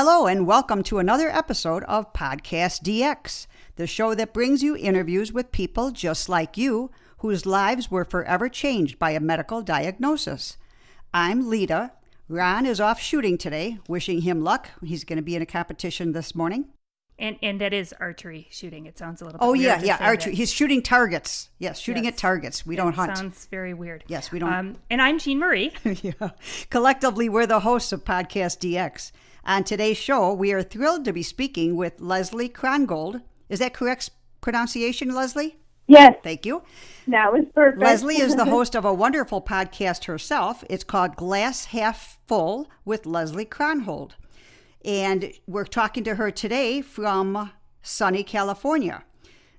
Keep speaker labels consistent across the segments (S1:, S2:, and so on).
S1: Hello and welcome to another episode of PodcastDX, the show that brings you interviews with people just like you whose lives were forever changed by a medical diagnosis. I'm Lita. Ron is off shooting today, wishing him luck. He's going to be in a competition this morning.
S2: And that is archery shooting. It sounds a little bit weird.
S1: Yeah, archery. He's shooting targets. Yes, shooting at targets. We don't hunt.
S2: Sounds very weird.
S1: Yes, we don't.
S2: And I'm Jean Marie.
S1: Yeah. Collectively, we're the hosts of PodcastDX. On today's show, we are thrilled to be speaking with Leslie Krongold. Is that correct pronunciation, Leslie?
S3: Yes.
S1: Thank you.
S3: That was perfect.
S1: Leslie is the host of a wonderful podcast herself. It's called Glass Half Full with Leslie Krongold. And we're talking to her today from sunny California.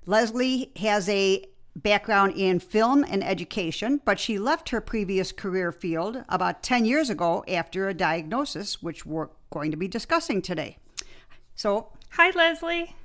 S1: Leslie has a background in film and education, but she left her previous career field about 10 years ago after a diagnosis, which we're going to be discussing today. So,
S2: hi, Leslie.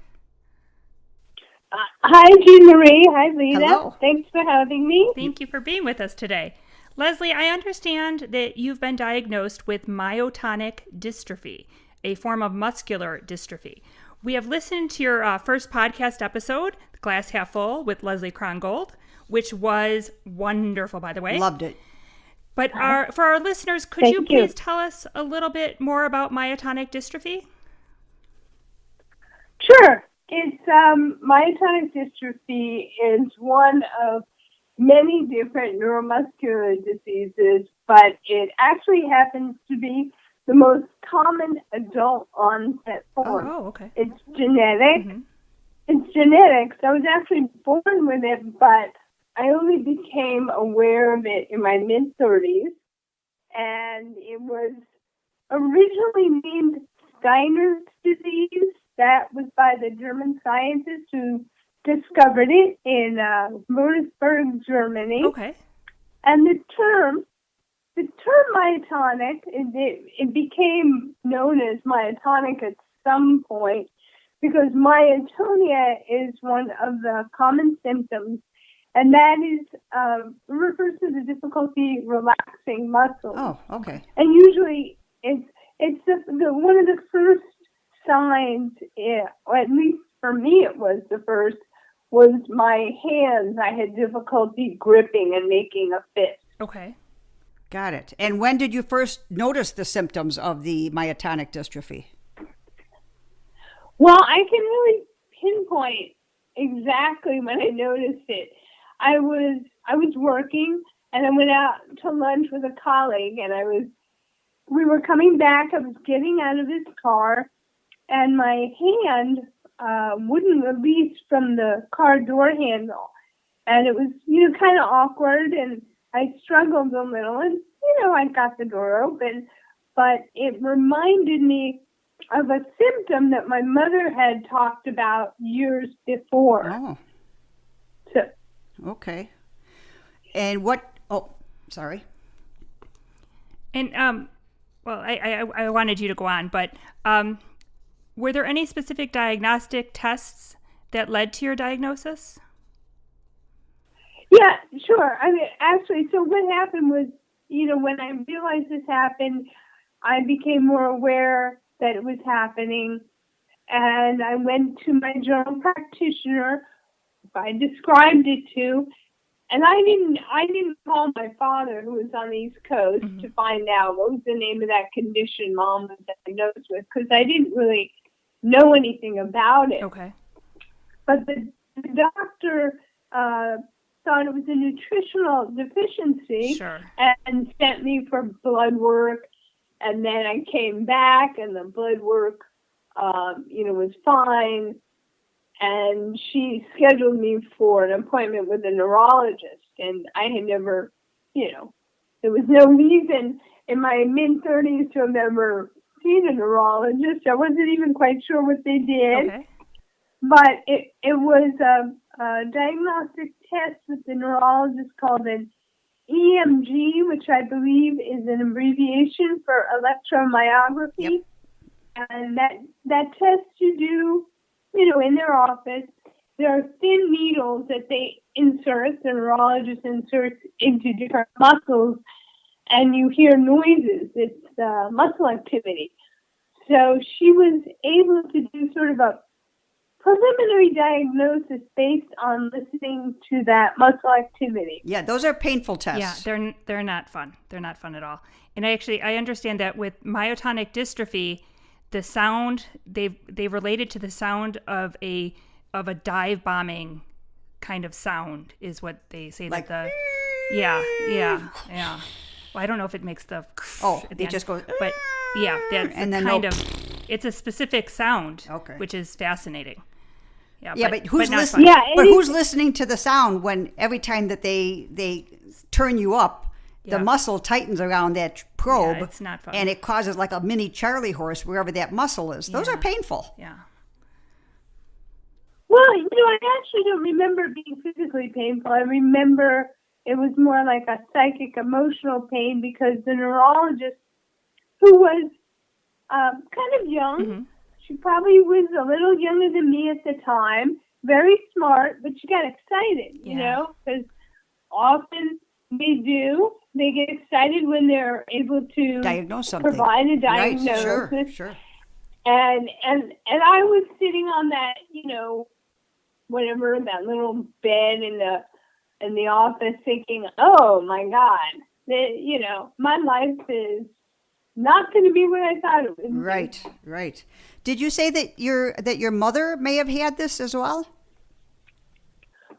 S3: Hi, Jean Marie. Hi, Lita.
S1: Hello.
S3: Thanks for having me.
S2: Thank you for being with us today. Leslie, I understand that you've been diagnosed with myotonic dystrophy, a form of muscular dystrophy. We have listened to your first podcast episode, Glass Half Full with Leslie Krongold, which was wonderful, by the way.
S1: Loved it.
S2: But for our listeners, could you please tell us a little bit more about myotonic dystrophy?
S3: Sure. It's myotonic dystrophy is one of many different neuromuscular diseases, but it actually happens to be the most common adult onset form.
S2: Oh, okay.
S3: It's genetic.
S2: Mm-hmm.
S3: It's genetics. I was actually born with it, but I only became aware of it in my mid-30s. And it was originally named Steiner's disease. That was by the German scientist who discovered it in Würzburg, Germany.
S2: Okay.
S3: And the term myotonic, it became known as myotonic at some point because myotonia is one of the common symptoms, and that is refers to the difficulty relaxing muscles.
S1: Oh, okay.
S3: And usually it's the one of the first signs, or at least for me it was the first, was my hands. I had difficulty gripping and making a fist.
S2: Okay.
S1: Got it. And when did you first notice the symptoms of the myotonic dystrophy?
S3: Well, I can really pinpoint exactly when I noticed it. I was working, and I went out to lunch with a colleague, and we were coming back. I was getting out of his car, and my hand wouldn't release from the car door handle, and it was kind of awkward, and I struggled a little, and I got the door open, but it reminded me of a symptom that my mother had talked about years before.
S1: Oh.
S3: So,
S1: okay. And what? Oh, sorry.
S2: And well, I wanted you to go on, but were there any specific diagnostic tests that led to your diagnosis?
S3: Yeah, sure. I mean, actually, so what happened was, when I realized this happened, I became more aware that it was happening, and I went to my general practitioner. I described it to, and I didn't call my father, who was on the East Coast, mm-hmm. to find out what was the name of that condition Mom was diagnosed with, because I didn't really know anything about it.
S2: Okay.
S3: But the doctor thought it was a nutritional deficiency.
S2: Sure.
S3: And sent me for blood work. And then I came back, and the blood work, was fine. And she scheduled me for an appointment with a neurologist. And I had never, there was no reason in my mid-30s to have ever seen a neurologist. I wasn't even quite sure what they did.
S2: Okay.
S3: But it was a diagnostic test that the neurologist called an EMG, which I believe is an abbreviation for electromyography.
S1: Yep.
S3: And that test you do, in their office. There are thin needles that they insert, the neurologist inserts into different muscles, and you hear noises. It's muscle activity. So she was able to do sort of a preliminary diagnosis based on listening to that muscle activity.
S1: Yeah, those are painful tests.
S2: Yeah, they're not fun. They're not fun at all. And I understand that with myotonic dystrophy, the sound they related to the sound of a dive bombing kind of sound is what they say.
S1: Like,
S2: that the yeah. Well, I don't know if it makes the
S1: it just goes.
S2: But yeah, that's
S1: and then
S2: it's a specific sound,
S1: okay,
S2: which is fascinating.
S1: Yeah, but who's listening?
S3: Yeah,
S1: but who's listening to the sound when every time that they turn you up, the muscle tightens around that probe?
S2: Yeah, it's not fun.
S1: And it causes like a mini Charlie horse wherever that muscle is. Those are painful.
S2: Yeah.
S3: Well, I actually don't remember it being physically painful. I remember it was more like a psychic, emotional pain because the neurologist, who was kind of young,
S2: mm-hmm.
S3: she probably was a little younger than me at the time, very smart, but she got excited, because often they do. They get excited when they're able to
S1: diagnose something,
S3: provide a diagnosis.
S1: Right, sure.
S3: And I was sitting on that, whatever, that little bed in the office thinking, oh my God, my life is not going to be what I thought it would be.
S1: Right. Did you say that your mother may have had this as well?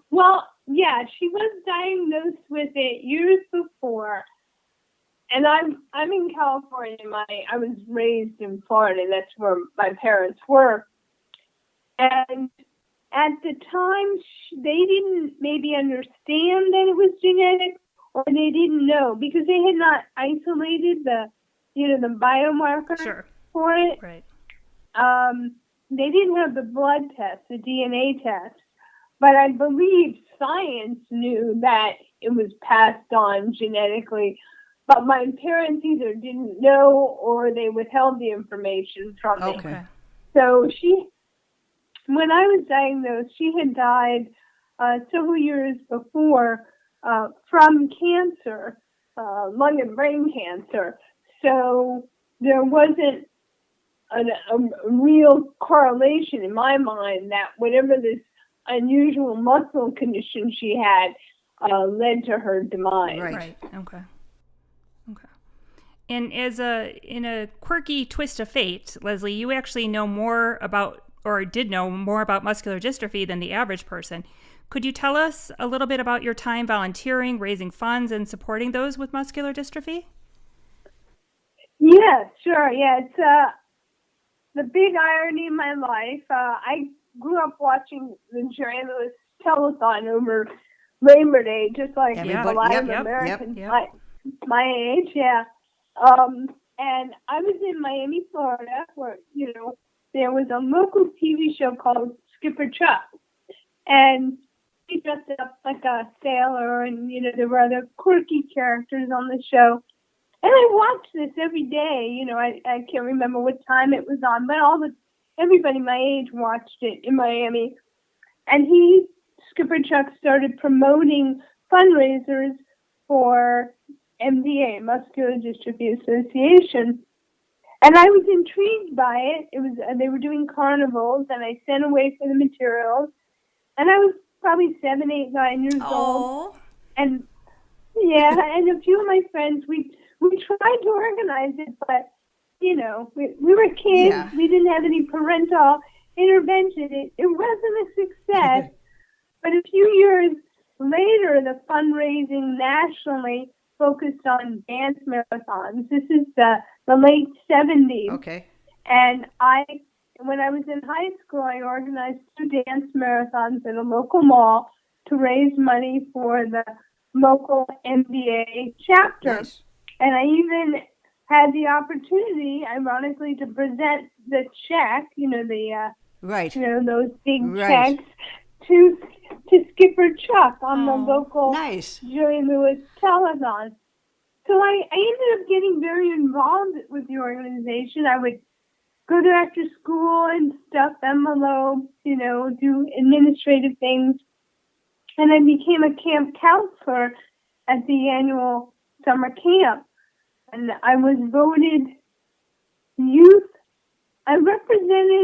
S3: Well, yeah, she was diagnosed with it years before. And I'm in California. I was raised in Florida. That's where my parents were. And at the time, they didn't maybe understand that it was genetic, or they didn't know because they had not isolated the biomarker for it.
S2: Right.
S3: They didn't have the blood test, the DNA test, but I believe science knew that it was passed on genetically. But my parents either didn't know or they withheld the information from me.
S1: Okay.
S3: So when I was diagnosed, she had died several years before from cancer, lung and brain cancer. So there wasn't a real correlation in my mind that whatever this unusual muscle condition she had led to her demise.
S2: Right. Okay. And in a quirky twist of fate, Leslie, you actually know more about, or did know more about muscular dystrophy than the average person. Could you tell us a little bit about your time volunteering, raising funds, and supporting those with muscular dystrophy?
S3: Yeah, sure. Yeah, it's the big irony in my life. I grew up watching the Jerry Lewis telethon over Labor Day, just like a lot of Americans my age. Yeah. And I was in Miami, Florida, where, there was a local TV show called Skipper Chuck. And he dressed up like a sailor, and, there were other quirky characters on the show. And I watched this every day. I can't remember what time it was on, but everybody my age watched it in Miami. And Skipper Chuck, started promoting fundraisers for MDA, Muscular Dystrophy Association. And I was intrigued by it. They were doing carnivals, and I sent away for the materials. And I was probably 7, 8, 9 years old. And and a few of my friends, we tried to organize it, but we were kids. Yeah. We didn't have any parental intervention. It wasn't a success. But a few years later, the fundraising nationally focused on dance marathons. This is the late 70s.
S1: Okay.
S3: And when I was in high school, I organized 2 dance marathons at a local mall to raise money for the local MBA chapter.
S1: Nice.
S3: And I even had the opportunity, ironically, to present the check, those big checks, to Skipper Chuck on the local Jerry Lewis telethon. So I ended up getting very involved with the organization. I would go there after school and stuff envelopes, do administrative things. And I became a camp counselor at the annual summer camp. And I was voted Youth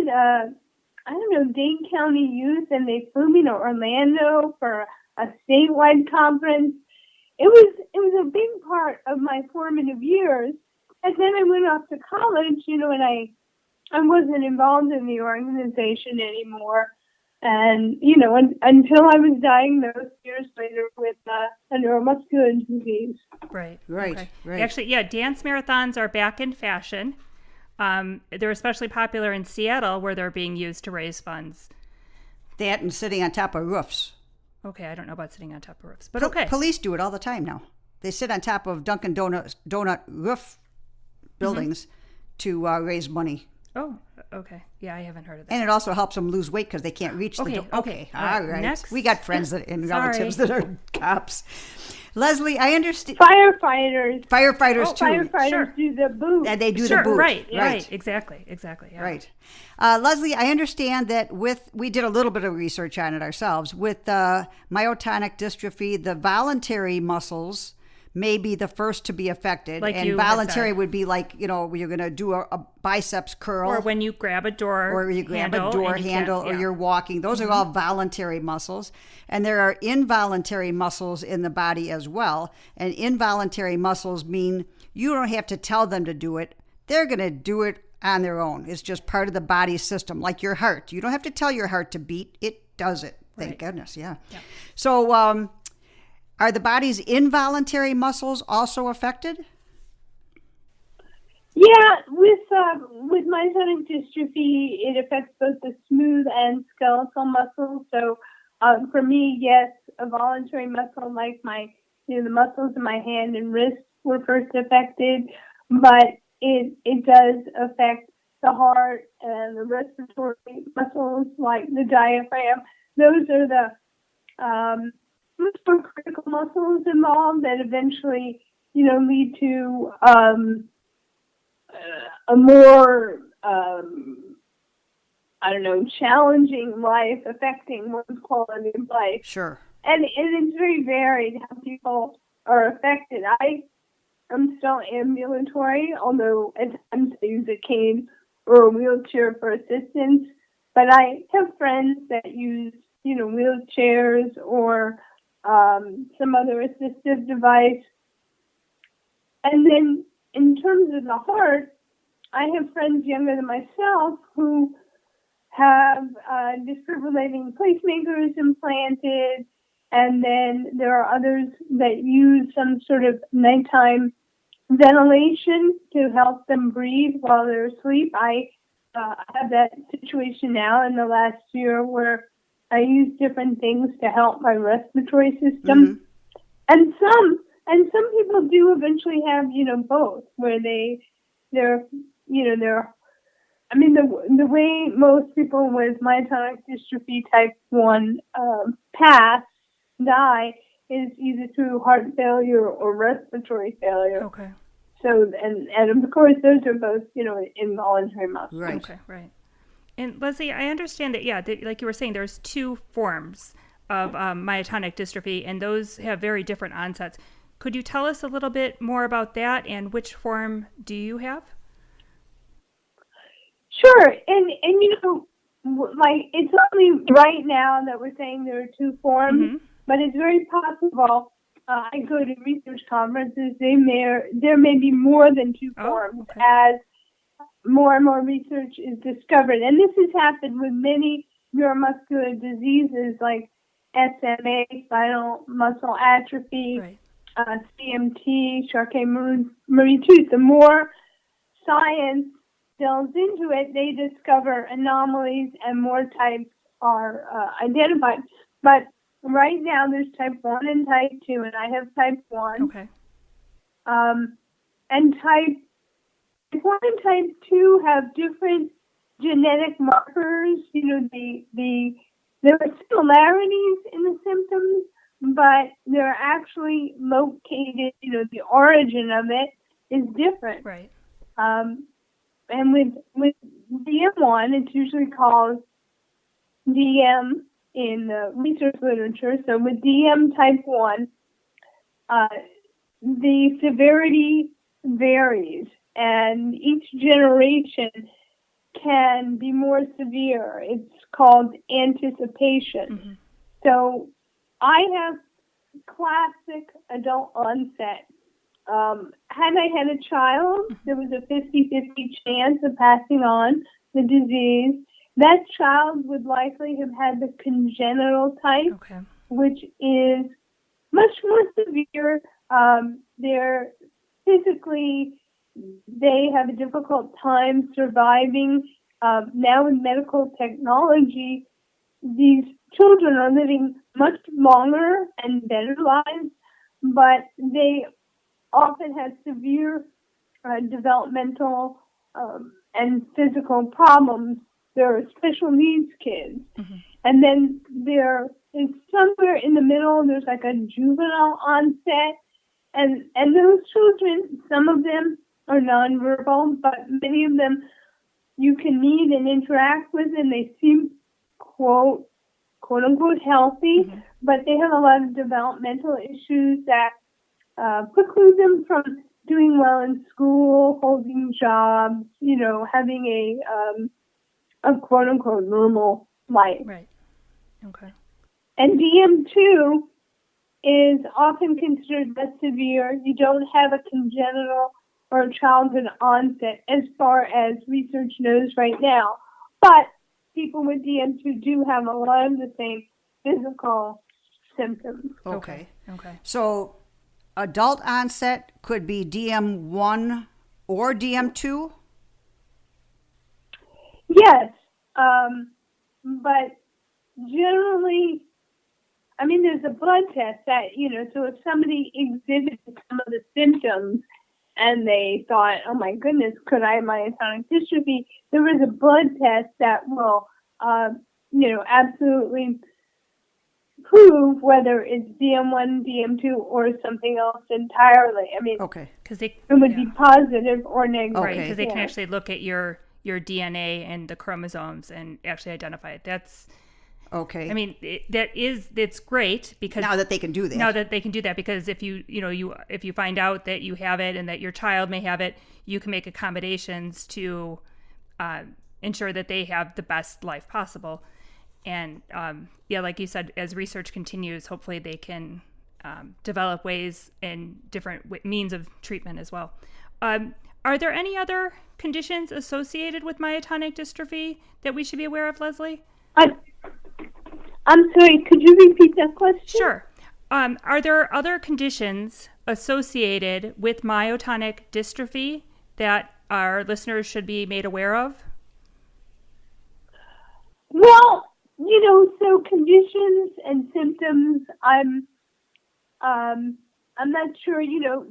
S3: did, Dane County Youth, and they flew me to Orlando for a statewide conference. It was a big part of my formative years. And then I went off to college, and I wasn't involved in the organization anymore. And, until I was diagnosed years later with a neuromuscular disease.
S2: Right.
S1: Right.
S2: Okay.
S1: Right.
S2: Actually, yeah, dance marathons are back in fashion. They're especially popular in Seattle, where they're being used to raise funds.
S1: That and sitting on top of roofs.
S2: Okay, I don't know about sitting on top of roofs, but okay.
S1: Police do it all the time now. They sit on top of Dunkin' Donut roof buildings to raise money.
S2: Oh, okay. Yeah, I haven't heard of that.
S1: And it also helps them lose weight because they can't reach the door.
S2: Okay.
S1: All right.
S2: Next.
S1: We got friends and relatives that are cops. Leslie, I understand.
S3: Firefighters too.
S2: Firefighters
S3: do the boot.
S1: And they do the boot.
S2: Right. Exactly. Yeah.
S1: Right. Leslie, I understand that we did a little bit of research on it ourselves. With myotonic dystrophy, the voluntary muscles may be the first to be affected.
S2: Like
S1: and
S2: you
S1: voluntary would be like, where you're going to do a biceps curl.
S2: Or when you grab a door
S1: or you grab
S2: handle
S1: a door handle, or you're walking. Those are all voluntary muscles. And there are involuntary muscles in the body as well. And involuntary muscles mean you don't have to tell them to do it. They're going to do it on their own. It's just part of the body system, like your heart. You don't have to tell your heart to beat. It does it. Thank goodness, yeah. So are the body's involuntary muscles also affected?
S3: Yeah, with myotonic dystrophy, it affects both the smooth and skeletal muscles. So for me, yes, a voluntary muscle like the muscles in my hand and wrist were first affected, but it does affect the heart and the respiratory muscles like the diaphragm. Those are the most critical muscles involved that eventually, lead to a more, challenging life, affecting one's quality of life.
S1: Sure.
S3: And it's very varied how people are affected. I'm still ambulatory, although at times I use a cane or a wheelchair for assistance. But I have friends that use, wheelchairs or some other assistive device. And then in terms of the heart, I have friends younger than myself who have defibrillating pacemakers implanted, and then there are others that use some sort of nighttime ventilation to help them breathe while they're asleep. I have that situation now in the last year where I use different things to help my respiratory system. And some people do eventually have, both, where the way most people with myotonic dystrophy type 1 die is either through heart failure or respiratory failure.
S2: Okay.
S3: So, and of course, those are both, involuntary muscles.
S1: Right.
S2: Okay, right. And Leslie, I understand that, like you were saying, there's two forms of myotonic dystrophy, and those have very different onsets. Could you tell us a little bit more about that, and which form do you have?
S3: Sure. And it's only right now that we're saying there are two forms, but it's very possible. I go to research conferences. There may be more than two forms as more and more research is discovered. And this has happened with many neuromuscular diseases like SMA, spinal muscle atrophy, CMT, Charcot-Marie Tooth. The more science delves into it, they discover anomalies and more types are identified. But right now there's type 1 and type 2, and I have type 1.
S2: Okay.
S3: And type 1 and type 2 have different genetic markers. There are similarities in the symptoms, but they're actually located, the origin of it is different.
S2: Right.
S3: And with DM1, it's usually called DM in the research literature. So with DM type 1, the severity varies, and each generation can be more severe. It's called anticipation.
S2: Mm-hmm.
S3: So I have classic adult onset. Had I had a child, there was a 50-50 chance of passing on the disease. That child would likely have had the congenital type,
S2: Okay.
S3: which is much more severe. They're physically, they have a difficult time surviving. Now in medical technology, these children are living much longer and better lives, but they often have severe developmental and physical problems. They're special needs kids.
S2: Mm-hmm.
S3: And then there is somewhere in the middle, there's like a juvenile onset. And those children, some of them are nonverbal, but many of them you can meet and interact with, and they seem, quote unquote, healthy,
S2: mm-hmm.
S3: but they have a lot of developmental issues that preclude them from doing well in school, holding jobs, having a quote unquote normal life.
S2: Right. Okay.
S3: And DM2 is often considered less severe. You don't have a congenital or a childhood onset as far as research knows right now. But people with DM2 do have a lot of the same physical symptoms.
S1: Okay.
S2: Okay.
S1: So adult onset could be DM1 or DM2?
S3: Yes. But generally, there's a blood test that, so if somebody exhibited some of the symptoms and they thought, oh my goodness, could I have myotonic dystrophy? There is a blood test that will, absolutely prove whether it's DM1, DM2, or something else entirely.
S1: Okay.
S2: Because
S3: it would be positive or negative.
S2: Right, because they can actually look at your DNA and the chromosomes and actually identify it. That's
S1: okay.
S2: It's great because
S1: now that they can do that.
S2: Because if you find out that you have it and that your child may have it, you can make accommodations to ensure that they have the best life possible. And like you said, as research continues, hopefully they can develop ways and different means of treatment as well. Are there any other conditions associated with myotonic dystrophy that we should be aware of, Leslie?
S3: I'm sorry, could you repeat that question?
S2: Sure. Are there other conditions associated with myotonic dystrophy that our listeners should be made aware of?
S3: Well, so conditions and symptoms, I'm not sure,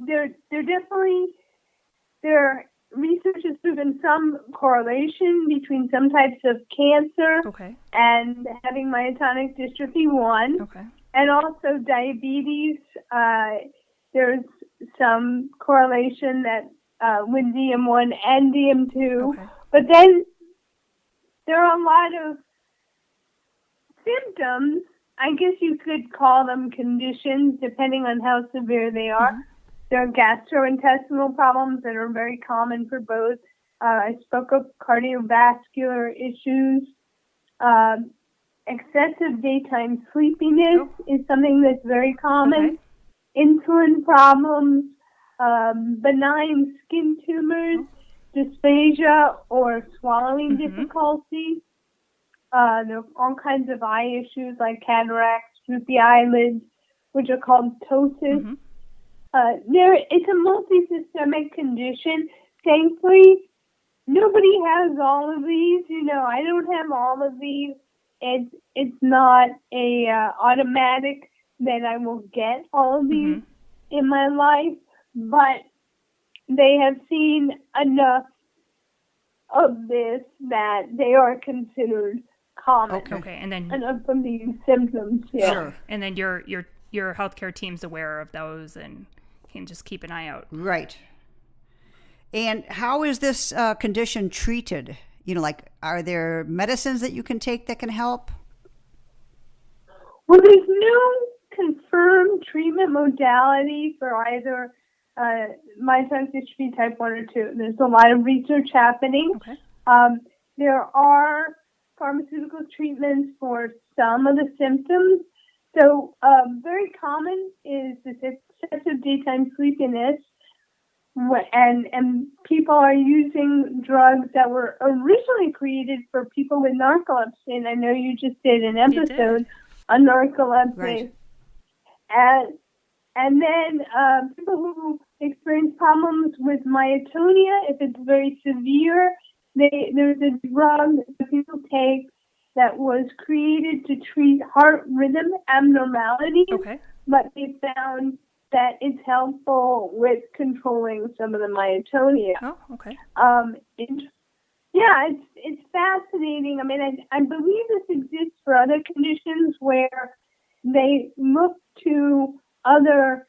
S3: they're definitely, research has proven some correlation between some types of cancer and having myotonic dystrophy 1.
S2: Okay.
S3: And also diabetes. There's some correlation that with DM1 and DM2.
S2: Okay.
S3: But then there are a lot of symptoms. I guess you could call them conditions depending on how severe they are. Mm-hmm. There are gastrointestinal problems that are very common for both. I spoke of cardiovascular issues. Excessive daytime sleepiness is something that's very common. Okay. Insulin problems, benign skin tumors, dysphagia or swallowing difficulty. There are all kinds of eye issues like cataracts, droopy eyelids, which are called ptosis. It's a multi-systemic condition. Thankfully, nobody has all of these. I don't have all of these. It's not a automatic that I will get all of these in my life, but they have seen enough of this that they are considered common.
S2: Okay, and then
S3: enough of these symptoms. Yeah.
S2: Sure. And then your healthcare team's aware of those and can just keep an eye out.
S1: Right. And how is this condition treated? Are there medicines that you can take that can help?
S3: Well, there's no confirmed treatment modality for either myotonic dystrophy type 1 or 2. There's a lot of research happening.
S2: Okay.
S3: there are pharmaceutical treatments for some of the symptoms. So very common is this excessive daytime sleepiness, and people are using drugs that were originally created for people with narcolepsy. And I know you just did an episode on narcolepsy.
S1: Right.
S3: And then people who experience problems with myotonia, if it's very severe, there's a drug that people take that was created to treat heart rhythm abnormalities, but they found that it's helpful with controlling some of the myotonia.
S2: Oh, okay.
S3: It's fascinating. I mean, I believe this exists for other conditions where they look to other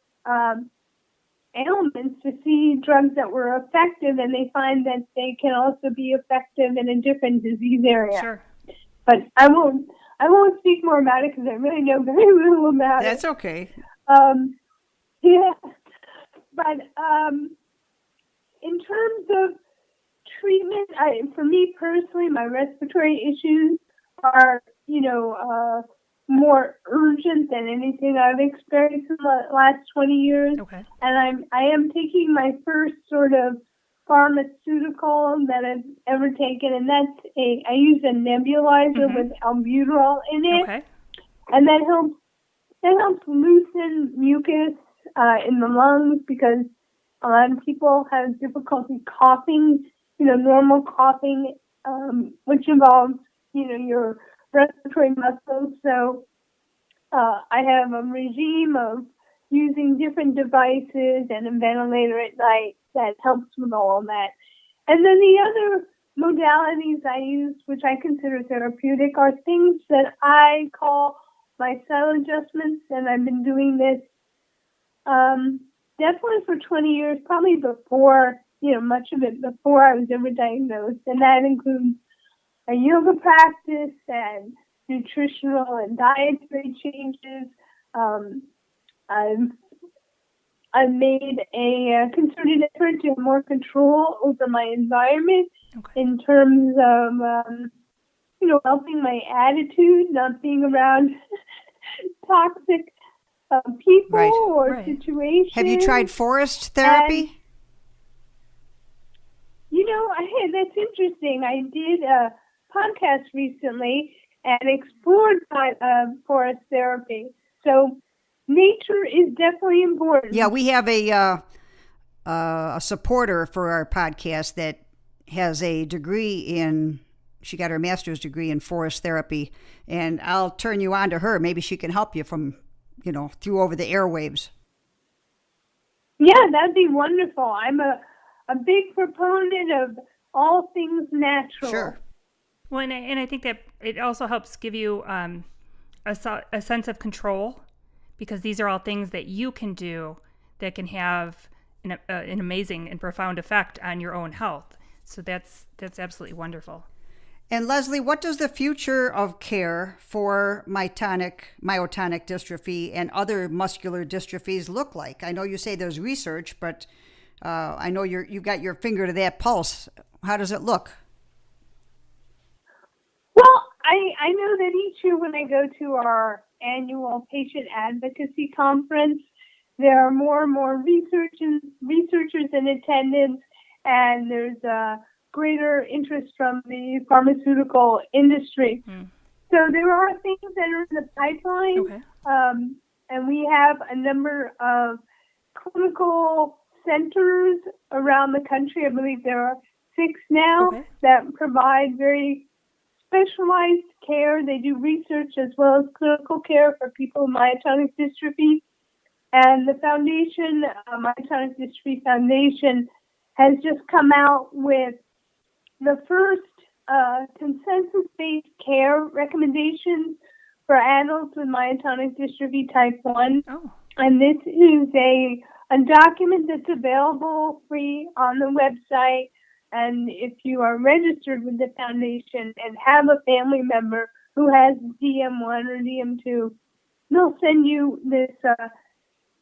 S3: ailments to see drugs that were effective, and they find that they can also be effective in a different disease area.
S2: Sure.
S3: But I won't speak more about it because I really know very little about
S1: That's okay.
S3: Yeah. But in terms of treatment, for me personally, my respiratory issues are, more urgent than anything I've experienced in the last 20 years.
S2: Okay.
S3: And I am taking my first sort of pharmaceutical that I've ever taken, and I use a nebulizer with albuterol in it.
S2: Okay.
S3: And that helps loosen mucus in the lungs, because a lot of people have difficulty coughing, normal coughing, which involves, your respiratory muscles. So I have a regime of using different devices and a ventilator at night that helps with all that. And then the other modalities I use, which I consider therapeutic, are things that I call lifestyle adjustments, and I've been doing this definitely for 20 years, probably before, much of it before I was ever diagnosed, and that includes a yoga practice and nutritional and dietary changes. I've made a concerted effort to have more control over my environment in terms of, helping my attitude, not being around toxic people or situations.
S1: Have you tried forest therapy?
S3: And, that's interesting. I did a podcast recently and explored forest therapy. So nature is definitely important.
S1: Yeah, we have a supporter for our podcast that has a degree she got her master's degree in forest therapy, and I'll turn you on to her. Maybe she can help you from, through over the airwaves.
S3: Yeah, that'd be wonderful. I'm a big proponent of all things natural.
S1: Sure.
S2: Well, and I think that it also helps give you a sense of control, because these are all things that you can do that can have an amazing and profound effect on your own health. So that's absolutely wonderful.
S1: And Leslie, what does the future of care for myotonic dystrophy and other muscular dystrophies look like? I know you say there's research, but I know you got your finger to that pulse. How does it look?
S3: Well, I know that each year when I go to our annual patient advocacy conference, there are more and more researchers in attendance, and there's a greater interest from the pharmaceutical industry. So there are things that are in the pipeline, and we have a number of clinical centers around the country. I believe there are 6 now that provide very specialized care. They do research as well as clinical care for people with myotonic dystrophy. And the foundation, Myotonic Dystrophy Foundation, has just come out with the first consensus-based care recommendations for adults with myotonic dystrophy type 1.
S2: Oh.
S3: And this is a document that's available free on the website. And if you are registered with the foundation and have a family member who has DM1 or DM2, they'll send you this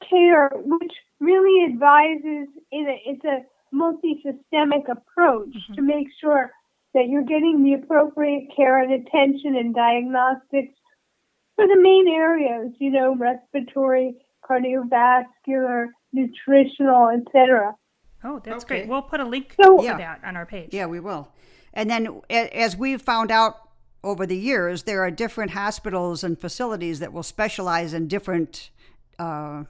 S3: care, which really advises it's a multi-systemic approach to make sure that you're getting the appropriate care and attention and diagnostics for the main areas, respiratory, cardiovascular, nutritional, etc.
S2: Oh, that's
S1: Okay.
S2: great. We'll put a link
S3: So-
S2: to that on our page.
S1: Yeah, we will. And then, as we've found out over the years, there are different hospitals and facilities that will specialize in different things.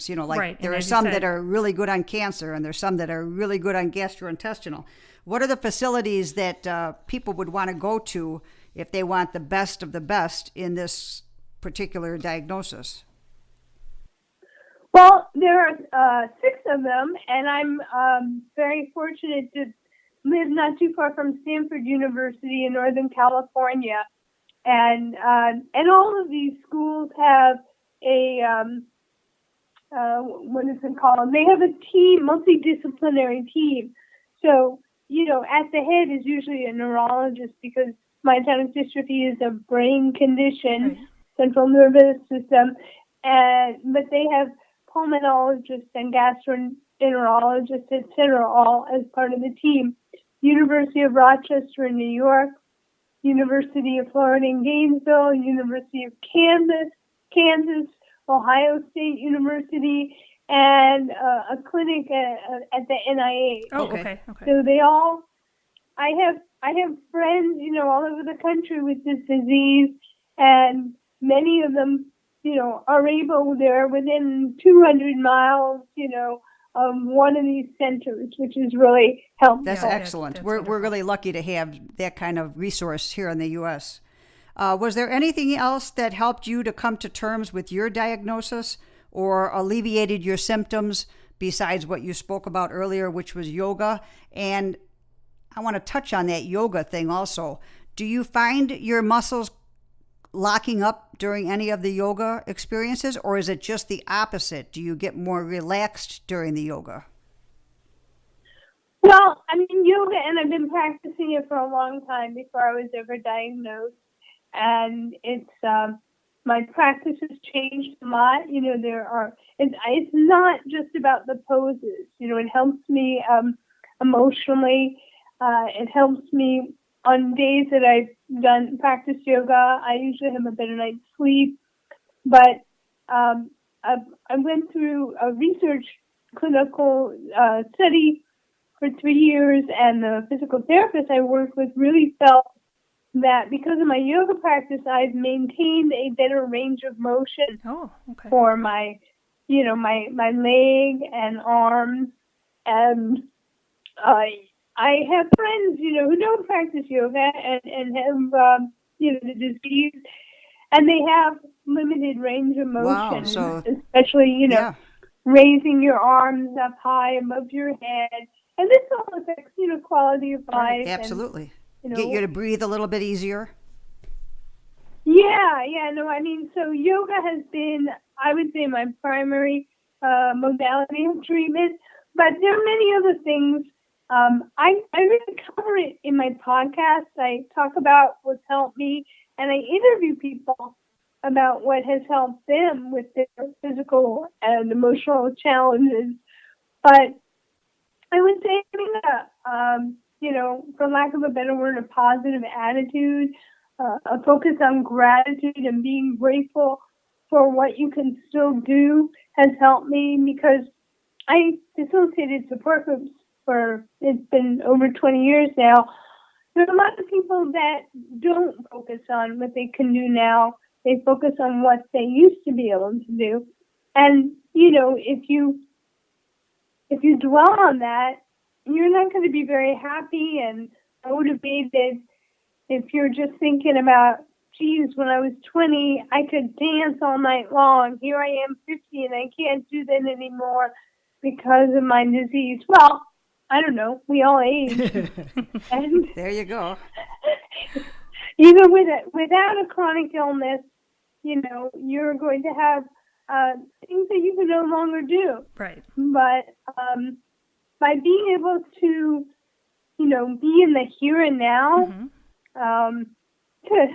S1: Like
S2: Right.
S1: there
S2: And
S1: are
S2: as you
S1: some
S2: said-
S1: that are really good on cancer, and there's some that are really good on gastrointestinal. What are the facilities that people would want to go to if they want the best of the best in this particular diagnosis?
S3: Well, there are 6 of them, and I'm very fortunate to live not too far from Stanford University in Northern California, and all of these schools have a what is it called? They have a team, multidisciplinary team. So at the head is usually a neurologist because myotonic dystrophy is a brain condition,
S2: Right.
S3: central nervous system, but they have pulmonologists and gastroenterologists, etc., all as part of the team. University of Rochester in New York, University of Florida in Gainesville, University of Kansas, Ohio State University, and a clinic at the NIH.
S2: Oh,
S1: Okay.
S2: okay.
S3: So they all, I have friends, all over the country with this disease, and many of them, they're within 200 miles, of one of these centers, which is really helpful.
S1: That's
S2: Yeah,
S1: excellent.
S2: that's
S1: We're
S2: wonderful.
S1: really lucky to have that kind of resource here in the U.S. Was there anything else that helped you to come to terms with your diagnosis or alleviated your symptoms besides what you spoke about earlier, which was yoga? And I want to touch on that yoga thing also. Do you find your muscles locking up during any of the yoga experiences, or is it just the opposite? Do you get more relaxed during the yoga?
S3: Well, yoga, and I've been practicing it for a long time before I was ever diagnosed. And it's, my practice has changed a lot. It's not just about the poses. It helps me emotionally. It helps me on days that I've practiced yoga. I usually have a better night's sleep. But I went through a research clinical study for 3 years, and the physical therapist I worked with really felt that because of my yoga practice, I've maintained a better range of motion
S2: Oh, okay.
S3: for my leg and arms. And I have friends, who don't practice yoga and have, the disease, and they have limited range of motion.
S1: Wow, so-
S3: especially,
S1: Yeah.
S3: raising your arms up high above your head. And this all affects, quality of life.
S1: Absolutely.
S3: And,
S1: Get you to breathe a little bit easier.
S3: So yoga has been, I would say, my primary modality of treatment, but there are many other things. I really cover it in my podcast. I talk about what's helped me, and I interview people about what has helped them with their physical and emotional challenges. But I would say for lack of a better word, a positive attitude, a focus on gratitude and being grateful for what you can still do has helped me, because I facilitated support groups it's been over 20 years now. There are a lot of people that don't focus on what they can do now. They focus on what they used to be able to do. And, if you dwell on that, you're not going to be very happy and motivated. If you're just thinking about, geez, when I was 20, I could dance all night long. Here I am 50 and I can't do that anymore because of my disease. Well, I don't know. We all age. And
S1: There you go.
S3: even without a chronic illness, you're going to have things that you can no longer do.
S2: Right.
S3: But by being able to, be in the here and now, to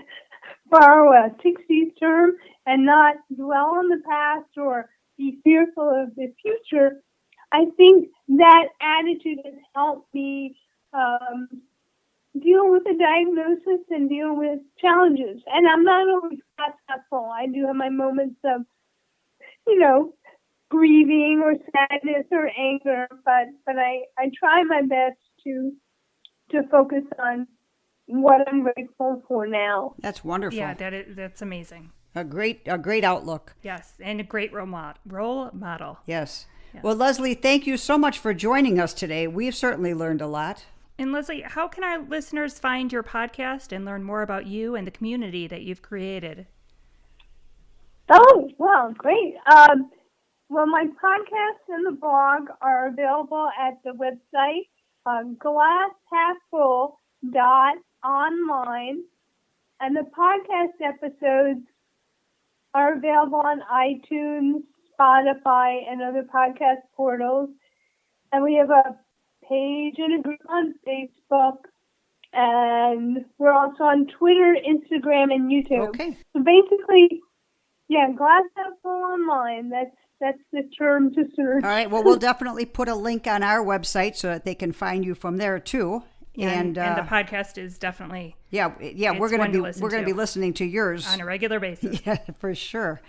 S3: borrow a 60s term, and not dwell on the past or be fearful of the future, I think that attitude has helped me deal with the diagnosis and deal with challenges. And I'm not always successful. I do have my moments of, grieving or sadness or anger, but I try my best to focus on what I'm grateful for now.
S1: That's wonderful.
S2: Yeah, that's amazing.
S1: A great outlook.
S2: Yes, and a great role model.
S1: Yes. Well, Leslie, thank you so much for joining us today. We've certainly learned a lot.
S2: And Leslie, how can our listeners find your podcast and learn more about you and the community that you've created?
S3: Oh, well, great. Well, my podcast and the blog are available at the website glasshalffull.online, and the podcast episodes are available on iTunes, Spotify, and other podcast portals. And we have a page and a group on Facebook, and we're also on Twitter, Instagram, and YouTube.
S1: Okay.
S3: So basically, Glass Half Full Online. That's the term to search.
S1: All right. Well, we'll definitely put a link on our website so that they can find you from there too.
S2: And the podcast is definitely
S1: we're going to be listening to yours
S2: on a regular basis.
S1: Yeah, for sure.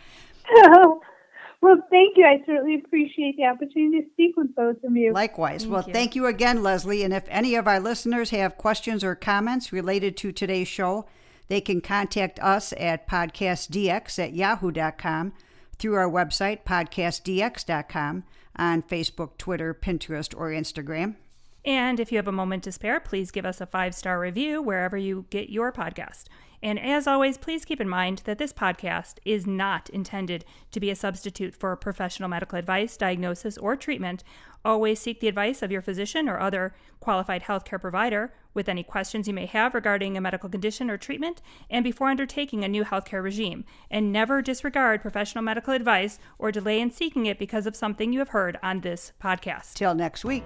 S3: Well, thank you. I certainly appreciate the opportunity to speak with both of you.
S1: Likewise. Thank you again, Leslie. And if any of our listeners have questions or comments related to today's show, they can contact us at PodcastDX@yahoo.com, through our website, PodcastDX.com, on Facebook, Twitter, Pinterest, or Instagram.
S2: And if you have a moment to spare, please give us a 5-star review wherever you get your podcast. And as always, please keep in mind that this podcast is not intended to be a substitute for professional medical advice, diagnosis, or treatment. Always seek the advice of your physician or other qualified healthcare provider with any questions you may have regarding a medical condition or treatment and before undertaking a new healthcare regime. And never disregard professional medical advice or delay in seeking it because of something you have heard on this podcast.
S1: Till next week.